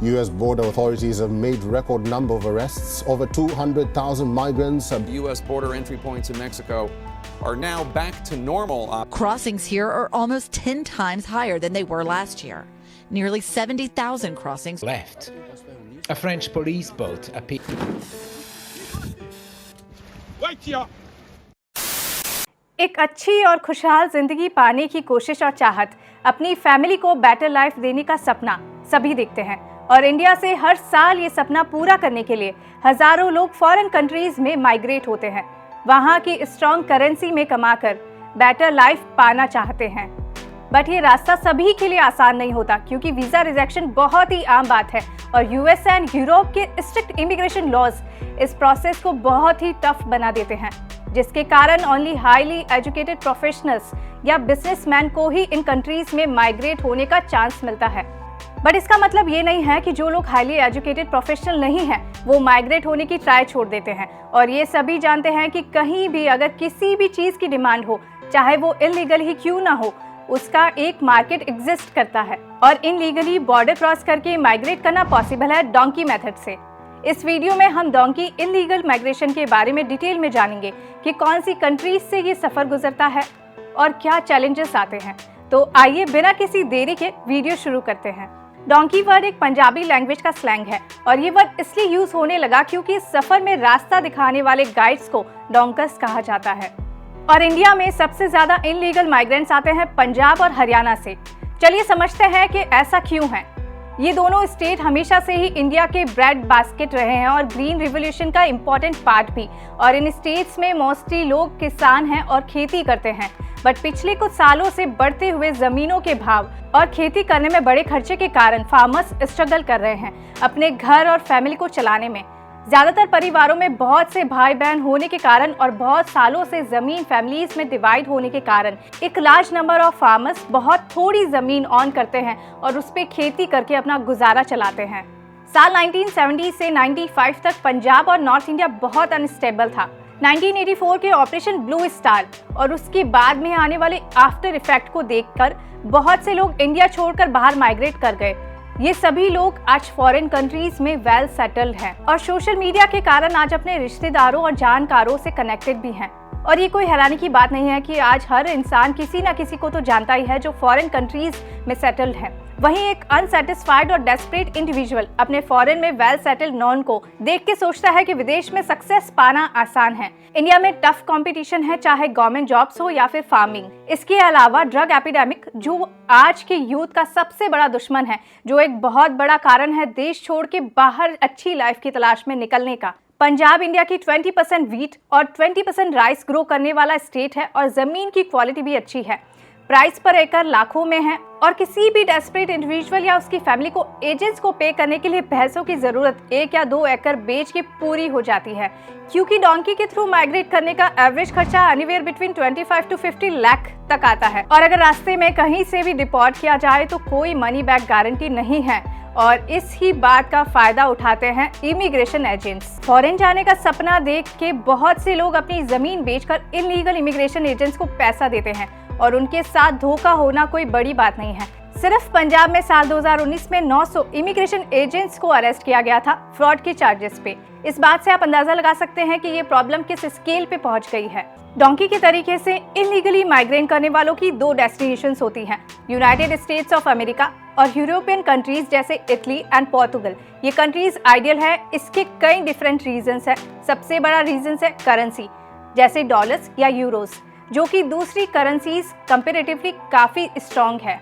U.S. border authorities have made record number of arrests. Over 200,000 migrants. U.S. border entry points in Mexico are now back to normal. Crossings here are almost 10 times higher than they were last year. Nearly 70,000 crossings left. A French police boat appeared. एक अच्छी और खुशहाल जिंदगी पाने की कोशिश और चाहत, अपनी फैमिली को बेटर लाइफ देने का सपना सभी देखते हैं और इंडिया से हर साल ये सपना पूरा करने के लिए हजारों लोग फॉरेन कंट्रीज में माइग्रेट होते हैं। वहाँ की स्ट्रॉन्ग करेंसी में कमाकर बेटर लाइफ पाना चाहते हैं। बट ये रास्ता सभी के लिए आसान नहीं होता क्योंकि वीज़ा रिजेक्शन बहुत ही आम बात है और यूएस एंड यूरोप के स्ट्रिक्ट इमिग्रेशन लॉज इस प्रोसेस को बहुत ही टफ बना देते हैं, जिसके कारण ओनली हाईली एजुकेटेड प्रोफेशनल्स या बिजनेसमैन को ही इन कंट्रीज में माइग्रेट होने का चांस मिलता है। बट इसका मतलब ये नहीं है कि जो लोग हाईली एजुकेटेड प्रोफेशनल नहीं हैं वो माइग्रेट होने की ट्राई छोड़ देते हैं। और ये सभी जानते हैं कि कहीं भी अगर किसी भी चीज़ की डिमांड हो, चाहे वो इलीगल ही क्यों ना हो, उसका एक मार्केट एग्जिस्ट करता है और इनलीगली बॉर्डर क्रॉस करके माइग्रेट करना पॉसिबल है डोंकी मेथड से। इस वीडियो में हम डोंकी इलीगल माइग्रेशन के बारे में डिटेल में जानेंगे कि कौन सी कंट्रीज से ये सफ़र गुजरता है और क्या चैलेंजेस आते हैं। तो आइए बिना किसी देरी के वीडियो शुरू करते हैं। डोंकी वर्ड एक पंजाबी लैंग्वेज का स्लैंग है और ये वर्ड इसलिए यूज होने लगा क्योंकि इस सफर में रास्ता दिखाने वाले गाइड्स को डोंकर्स कहा जाता है। और इंडिया में सबसे ज्यादा इनलीगल माइग्रेंट्स आते हैं पंजाब और हरियाणा से। चलिए समझते हैं कि ऐसा क्यों है। ये दोनों स्टेट हमेशा से ही इंडिया के ब्रेड बास्केट रहे हैं और ग्रीन रिवोल्यूशन का इम्पोर्टेंट पार्ट भी। और इन स्टेट्स में मोस्टली लोग किसान हैं और खेती करते हैं। बट पिछले कुछ सालों से बढ़ते हुए जमीनों के भाव और खेती करने में बड़े खर्चे के कारण फार्मर्स स्ट्रगल कर रहे हैं अपने घर और फैमिली को चलाने में। ज्यादातर परिवारों में बहुत से भाई बहन होने के कारण और बहुत सालों से जमीन फैमिलीज में डिवाइड होने के कारण एक लार्ज नंबर ऑफ फार्मर्स बहुत थोड़ी जमीन ऑन करते हैं और उस पर खेती करके अपना गुजारा चलाते हैं। साल 1970 से 95 तक पंजाब और नॉर्थ इंडिया बहुत अनस्टेबल था। 1984 के ऑपरेशन ब्लू स्टार और उसके बाद में आने वाले आफ्टर इफेक्ट को देखकर बहुत से लोग इंडिया छोड़कर बाहर माइग्रेट कर गए। ये सभी लोग आज फॉरेन कंट्रीज में वेल सेटल्ड हैं और सोशल मीडिया के कारण आज अपने रिश्तेदारों और जानकारों से कनेक्टेड भी हैं। और ये कोई हैरानी की बात नहीं है कि आज हर इंसान किसी न किसी को तो जानता ही है जो फॉरेन कंट्रीज में सेटल्ड है। वहीं एक अनसेटिस्फाइड और डेस्परेट इंडिविजुअल अपने फॉरेन में वेल सेटल्ड नॉन को देख के सोचता है कि विदेश में सक्सेस पाना आसान है। इंडिया में टफ कंपटीशन है, चाहे गवर्नमेंट जॉब्स हो या फिर फार्मिंग। इसके अलावा ड्रग एपिडेमिक जो आज के यूथ का सबसे बड़ा दुश्मन है, जो एक बहुत बड़ा कारण है देश छोड़ के बाहर अच्छी लाइफ की तलाश में निकलने का। पंजाब इंडिया की 20% वीट और 20% राइस ग्रो करने वाला स्टेट है और जमीन की क्वालिटी भी अच्छी है। प्राइस पर एकड़ लाखों में है और किसी भी डेस्परेट इंडिविजुअल या उसकी फैमिली को एजेंट्स को पे करने के लिए पैसों की जरूरत 1 या 2 एकड़ बेच के पूरी हो जाती है क्योंकि डोंकी के थ्रू माइग्रेट करने का एवरेज खर्चा एनीवेयर बिटवीन 25 to 50 लाख तक आता है। और अगर रास्ते में कहीं से भी डिपोर्ट किया जाए तो कोई मनी बैक गारंटी नहीं है और इस ही बात का फायदा उठाते हैं इमिग्रेशन एजेंट्स। फॉरेन जाने का सपना देख के बहुत से लोग अपनी जमीन बेचकर इलीगल इमिग्रेशन एजेंट्स को पैसा देते हैं और उनके साथ धोखा होना कोई बड़ी बात नहीं है। सिर्फ पंजाब में साल 2019 में 900 इमिग्रेशन एजेंट्स को अरेस्ट किया गया था फ्रॉड के चार्जेस पे। इस बात से आप अंदाजा लगा सकते हैं कि ये प्रॉब्लम किस स्केल पे पहुंच गई है। डोंकी के तरीके से इलीगली माइग्रेट करने वालों की 2 डेस्टिनेशंस होती हैं, यूनाइटेड स्टेट्स ऑफ अमेरिका और यूरोपियन कंट्रीज जैसे इटली एंड पोर्तुगल। ये कंट्रीज आइडियल है, इसके कई डिफरेंट रीजंस है। सबसे बड़ा रीजन है करेंसी, जैसे डॉलर्स या यूरोस, जो कि दूसरी करेंसीज कंपैरेटिवली काफी स्ट्रॉन्ग है।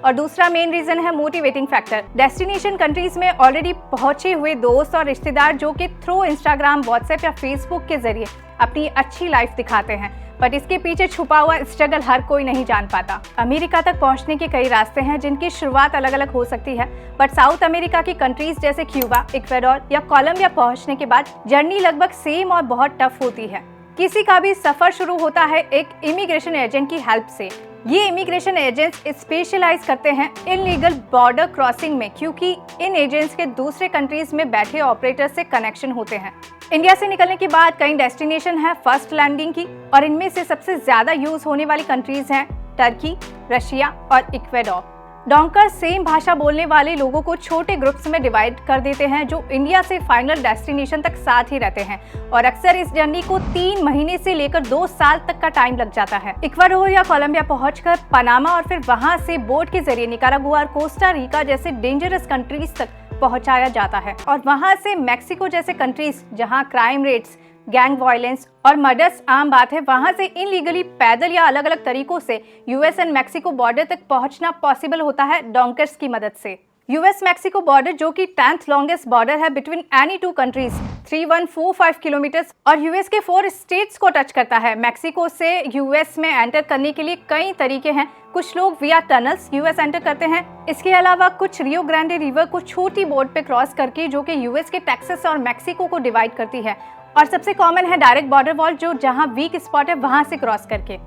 और दूसरा मेन रीजन है मोटिवेटिंग फैक्टर। डेस्टिनेशन कंट्रीज में ऑलरेडी पहुंचे हुए दोस्त और रिश्तेदार जो कि थ्रू इंस्टाग्राम, व्हाट्सएप या फेसबुक के जरिए अपनी अच्छी लाइफ दिखाते हैं, बट इसके पीछे छुपा हुआ स्ट्रगल हर कोई नहीं जान पाता। अमेरिका तक पहुंचने के कई रास्ते हैं जिनकी शुरुआत अलग अलग हो सकती है, बट साउथ अमेरिका की कंट्रीज जैसे क्यूबा, इक्वेडोर या कोलंबिया पहुंचने के बाद जर्नी लगभग सेम और बहुत टफ होती है। किसी का भी सफर शुरू होता है एक इमिग्रेशन एजेंट की हेल्प से। ये इमिग्रेशन एजेंट्स स्पेशलाइज करते हैं इलीगल बॉर्डर क्रॉसिंग में क्योंकि इन एजेंट्स के दूसरे कंट्रीज में बैठे ऑपरेटर से कनेक्शन होते हैं। इंडिया से निकलने के बाद कई डेस्टिनेशन है फर्स्ट लैंडिंग की और इनमें से सबसे ज्यादा यूज होने वाली कंट्रीज हैं टर्की, रशिया और इक्वेडोर। डोंकर सेम भाषा बोलने वाले लोगों को छोटे ग्रुप्स में डिवाइड कर देते हैं जो इंडिया से फाइनल डेस्टिनेशन तक साथ ही रहते हैं और अक्सर इस जर्नी को 3 महीने से लेकर 2 साल तक का टाइम लग जाता है। इक्वाडोर या कोलंबिया पहुंचकर पनामा और फिर वहां से बोट के जरिए निकारागुआ और कोस्टा रिका जैसे डेंजरस कंट्रीज तक पहुंचाया जाता है और वहां से मैक्सिको जैसे कंट्रीज जहां क्राइम रेट्स, गैंग वायलेंस और मर्डर्स आम बात है, वहां से इनलीगली पैदल या अलग अलग तरीकों से यूएस एंड मैक्सिको बॉर्डर तक पहुंचना पॉसिबल होता है डोंकर्स की मदद से। यूएस मैक्सिको बॉर्डर जो कि 10th लॉन्गेस्ट बॉर्डर है बिटवीन एनी 2 कंट्रीज 3145 किलोमीटर्स और यूएस के 4 स्टेट्स को टच करता है। मैक्सिको से यूएस में एंटर करने के लिए कई तरीके हैं। कुछ लोग विया टनल्स यूएस एंटर करते हैं। इसके अलावा कुछ रियो ग्रांडे रिवर को छोटी बोट पे क्रॉस करके जो कि यूएस के टेक्सास और मैक्सिको को डिवाइड करती है और सबसे कॉमन है डायरेक्ट बॉर्डर वॉल जो जहां वीक स्पॉट है वहां से क्रॉस करके।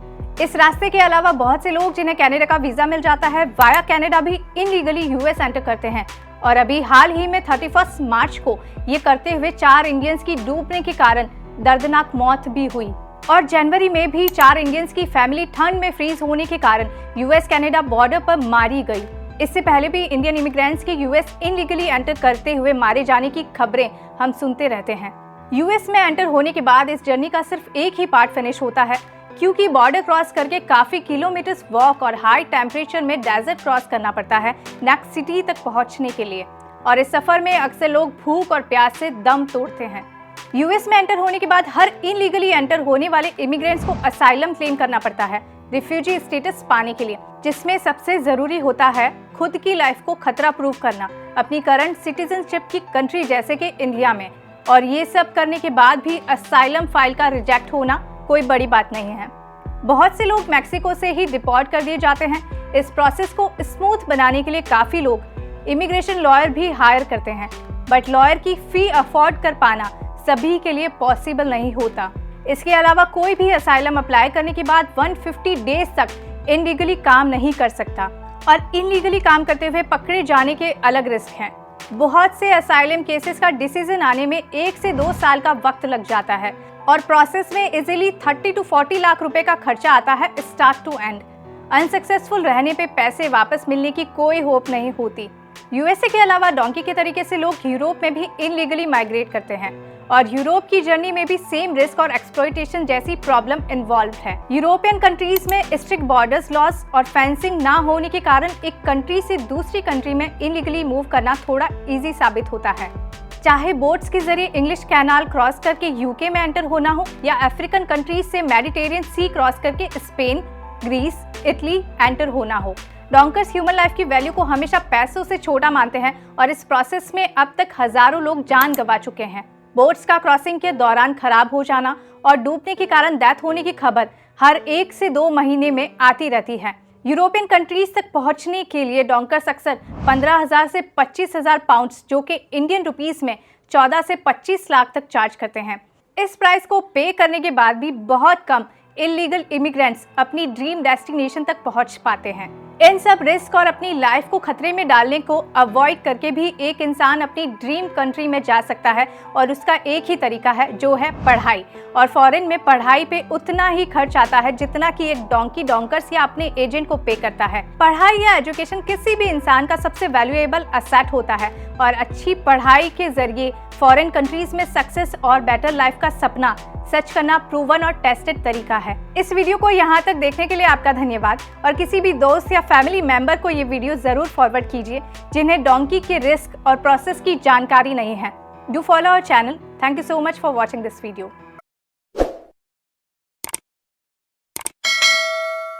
इस रास्ते के अलावा बहुत से लोग जिन्हें कनाडा का वीजा मिल जाता है वाया कनाडा भी इनलीगली यूएस एंटर करते हैं और अभी हाल ही में 31 मार्च को ये करते हुए 4 इंडियंस की डूबने के कारण दर्दनाक मौत भी हुई और जनवरी में भी 4 इंडियंस की फैमिली ठंड में फ्रीज होने के कारण यूएस कनाडा बॉर्डर पर मारी गई। इससे पहले भी इंडियन इमिग्रेंट्स के यूएस इनलीगली एंटर करते हुए मारे जाने की खबरें हम सुनते रहते हैं। यूएस में एंटर होने के बाद इस जर्नी का सिर्फ एक ही पार्ट फिनिश होता है क्योंकि बॉर्डर क्रॉस करके काफी किलोमीटर्स वॉक और हाई टेम्परेचर में डेजर्ट क्रॉस करना पड़ता है नेक्स्ट सिटी तक पहुंचने के लिए और इस सफर में अक्सर लोग भूख और प्यास से दम तोड़ते हैं। यूएस में एंटर होने के बाद हर इनलीगली एंटर होने वाले इमिग्रेंट्स को असाइलम क्लेम करना पड़ता है रिफ्यूजी स्टेटस पाने के लिए, जिसमें सबसे जरूरी होता है खुद की लाइफ को खतरा प्रूव करना अपनी करंट सिटीजनशिप की कंट्री जैसे कि इंडिया में, और ये सब करने के बाद भी असाइलम फाइल का रिजेक्ट होना कोई बड़ी बात नहीं है। बहुत से लोग मैक्सिको से ही डिपोर्ट कर दिए जाते हैं। इस प्रोसेस को स्मूथ बनाने के लिए काफी लोग इमिग्रेशन लॉयर भी हायर करते हैं, बट लॉयर की फी अफोर्ड कर पाना सभी के लिए पॉसिबल नहीं होता। इसके अलावा कोई भी असाइलम अप्लाई करने के बाद 150 डेज तक इनलीगली काम नहीं कर सकता और इनलीगली काम करते हुए पकड़े जाने के अलग रिस्क हैं। बहुत से असाइलम केसेस का डिसीजन आने में 1 से 2 साल का वक्त लग जाता है और प्रोसेस में इजीली 30 to 40 लाख रुपए का खर्चा आता है स्टार्ट टू एंड। अनसक्सेसफुल रहने पे पैसे वापस मिलने की कोई होप नहीं होती। यूएसए के अलावा डोंकी के तरीके से लोग यूरोप में भी इनलीगली माइग्रेट करते हैं और यूरोप की जर्नी में भी सेम रिस्क और एक्सप्लॉयटेशन जैसी प्रॉब्लम इन्वॉल्व है। यूरोपियन कंट्रीज में स्ट्रिक्ट बॉर्डर्स लॉस और फेंसिंग ना होने के कारण एक कंट्री से दूसरी कंट्री में इनलीगली मूव करना थोड़ा इजी साबित होता है, चाहे बोट्स के जरिए इंग्लिश कैनाल क्रॉस करके यूके में एंटर होना हो या अफ्रीकन कंट्रीज से मेडिटेरियन सी क्रॉस करके स्पेन, ग्रीस, इटली एंटर होना हो। डोंकर्स ह्यूमन लाइफ की वैल्यू को हमेशा पैसों से छोटा मानते हैं और इस प्रोसेस में अब तक हजारों लोग जान गंवा चुके हैं। बोट्स का क्रॉसिंग के दौरान खराब हो जाना और डूबने के कारण डेथ होने की खबर हर 1 से 2 महीने में आती रहती है। यूरोपियन कंट्रीज तक पहुंचने के लिए डोंकर्स अक्सर 15,000 से 25,000 पाउंड्स जो कि इंडियन रुपीस में 14 से 25 लाख तक चार्ज करते हैं। इस प्राइस को पे करने के बाद भी बहुत कम इलीगल इमिग्रेंट्स अपनी ड्रीम डेस्टिनेशन तक पहुंच पाते हैं। इन सब रिस्क और अपनी लाइफ को खतरे में डालने को अवॉइड करके भी एक इंसान अपनी ड्रीम कंट्री में जा सकता है और उसका एक ही तरीका है जो है पढ़ाई। और फॉरेन में पढ़ाई पे उतना ही खर्च आता है जितना कि एक डोंकी डोंकर्स या अपने एजेंट को पे करता है। पढ़ाई या एजुकेशन किसी भी इंसान का सबसे वैल्यूएबल असेट होता है और अच्छी पढ़ाई के जरिए फॉरेन कंट्रीज में सक्सेस और बेटर लाइफ का सपना सच करना प्रूवन और टेस्टेड तरीका है। इस वीडियो को यहाँ तक देखने के लिए आपका धन्यवाद और किसी भी दोस्त या फैमिली मेंबर को ये वीडियो जरूर फॉरवर्ड कीजिए जिन्हें डोंकी के रिस्क और प्रोसेस की जानकारी नहीं है। Do follow our channel. Thank you so much for watching this video.